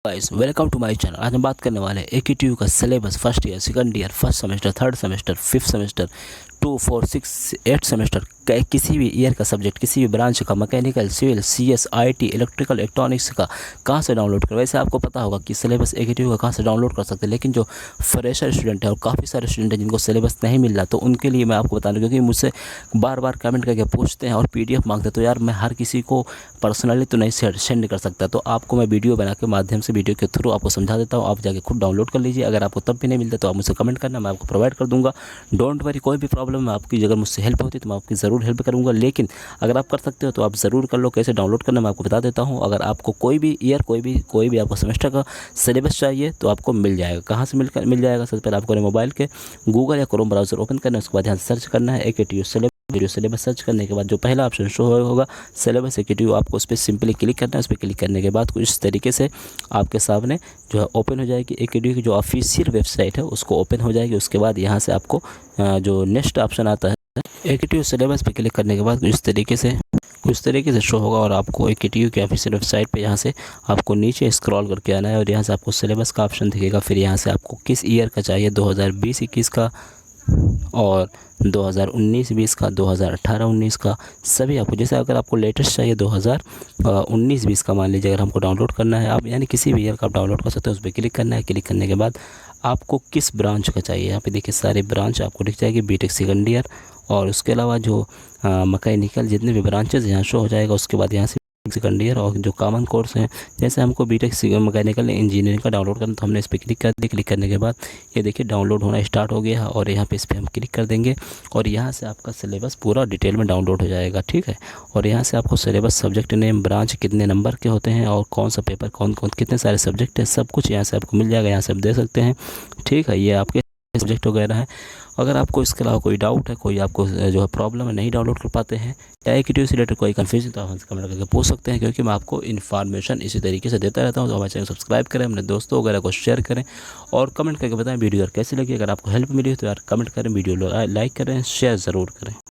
Guys welcome to my channel. आज हम बात करने वाले हैं AKTU का syllabus first year, second year, first semester, third semester, fifth semester, 2, 4, 6, 8 semester किसी भी ईयर का सब्जेक्ट, किसी भी ब्रांच का, mechanical, civil, CS, IT, electrical, electronics का कहाँ से डाउनलोड करें। वैसे आपको पता होगा कि सिलेबस AKTU का कहाँ से डाउनलोड कर सकते हैं, लेकिन जो फ्रेशर स्टूडेंट है और काफ़ी सारे स्टूडेंट हैं जिनको सिलेबस नहीं मिल रहा, तो उनके लिए मैं आपको बता दूँ, क्योंकि मुझसे बार बार कमेंट करके पूछते हैं और PDF मांगते हैं। तो यार मैं हर किसी को पर्सनली तो नहीं सेंड कर सकता, तो आपको मैं वीडियो बना के माध्यम से, वीडियो के थ्रू आपको समझा देता हूँ। आप जाके खुद डाउनलोड कर लीजिए। अगर आपको तब भी नहीं मिलता तो आप मुझसे कमेंट करना, मैं आपको प्रोवाइड कर दूँगा। डोंट वरी, कोई भी प्रॉब्लम है आपकी, अगर मुझसे हेल्प होती तो मैं आपकी ज़रूर हेल्प करूँगा। लेकिन अगर आप कर सकते हो तो आप ज़रूर कर लो। कैसे डाउनलोड करना मैं आपको बता देता हूँ। अगर आपको कोई भी ईयर, कोई भी आपको सेमेस्टर का सिलेबस चाहिए तो आपको मिल जाएगा। कहाँ से मिल जाएगा? सबसे पहले आपको मोबाइल के गूगल या क्रोम ब्राउज़र ओपन करना है। उसके बाद यहाँ सर्च करना है AKTU syllabus. Video syllabus search करने के बाद जो पहला ऑप्शन शो होगा सिलेबस AKTU, आपको उस पर सिंपली क्लिक करना है। उस पर क्लिक करने के बाद कुछ इस तरीके से आपके सामने जो है ओपन हो जाएगी AKTU की जो ऑफिशियल वेबसाइट है, उसको ओपन हो जाएगी। उसके बाद यहाँ से आपको जो नेक्स्ट ऑप्शन आता है AKTU सिलेबस पे क्लिक करने के बाद कुछ तरीके से शो होगा और आपको AKTU की ऑफिशियल वेबसाइट पे यहाँ से आपको नीचे स्क्रॉल करके आना है और यहाँ से आपको सिलेबस का ऑप्शन दिखेगा। फिर यहाँ से आपको किस ईयर का चाहिए, 2020-21 का और 2019-20 का, 2018-19 का, सभी आपको, जैसे अगर आपको लेटेस्ट चाहिए 2019-20 का मान लीजिए, अगर हमको डाउनलोड करना है, आप यानी किसी भी ईयर का आप डाउनलोड कर सकते हो। उस पर क्लिक करना है। क्लिक करने के बाद आपको किस ब्रांच का चाहिए, यहाँ पे देखिए सारे ब्रांच आपको दिख जाएगी, BTech सेकंड ईयर और उसके अलावा जो मैकेनिकल जितने भी ब्रांचेज यहाँ शो हो जाएगा। उसके बाद यहाँ से सेकंड ईयर और जो कॉमन कोर्स हैं, जैसे हमको BTech मैकेनिकल इंजीनियरिंग का डाउनलोड करना, तो हमने इस पर क्लिक कर दिया। क्लिक करने के बाद ये देखिए डाउनलोड होना स्टार्ट हो गया है और यहाँ पे इस पर हम क्लिक कर देंगे और यहाँ से आपका सिलेबस पूरा डिटेल में डाउनलोड हो जाएगा, ठीक है। और यहाँ से आपको सिलेबस, सब्जेक्ट नेम, ब्रांच कितने नंबर के होते हैं और कौन सा पेपर, कौन कितने सारे सब्जेक्ट हैं, सब कुछ यहाँ से आपको मिल जाएगा। यहाँ से आप दे सकते हैं, ठीक है। ये आपके सब्जेक्ट वगैरह है। अगर आपको इसके अलावा कोई डाउट है, कोई आपको जो है प्रॉब्लम है, नहीं डाउनलोड कर पाते हैं या AKTU से रिलेटेड कोई कन्फ्यूजन, तो आप हमसे कमेंट करके पूछ सकते हैं, क्योंकि मैं आपको इन्फॉर्मेशन इसी तरीके से देता रहता हूं। तो हमारे चैनल सब्सक्राइब करें, अपने दोस्तों वगैरह को शेयर करें और कमेंट करके बताएं वीडियो यार कैसी लगी। अगर आपको हेल्प मिली हो तो यार कमेंट करें, वीडियो लाइक करें, शेयर ज़रूर करें।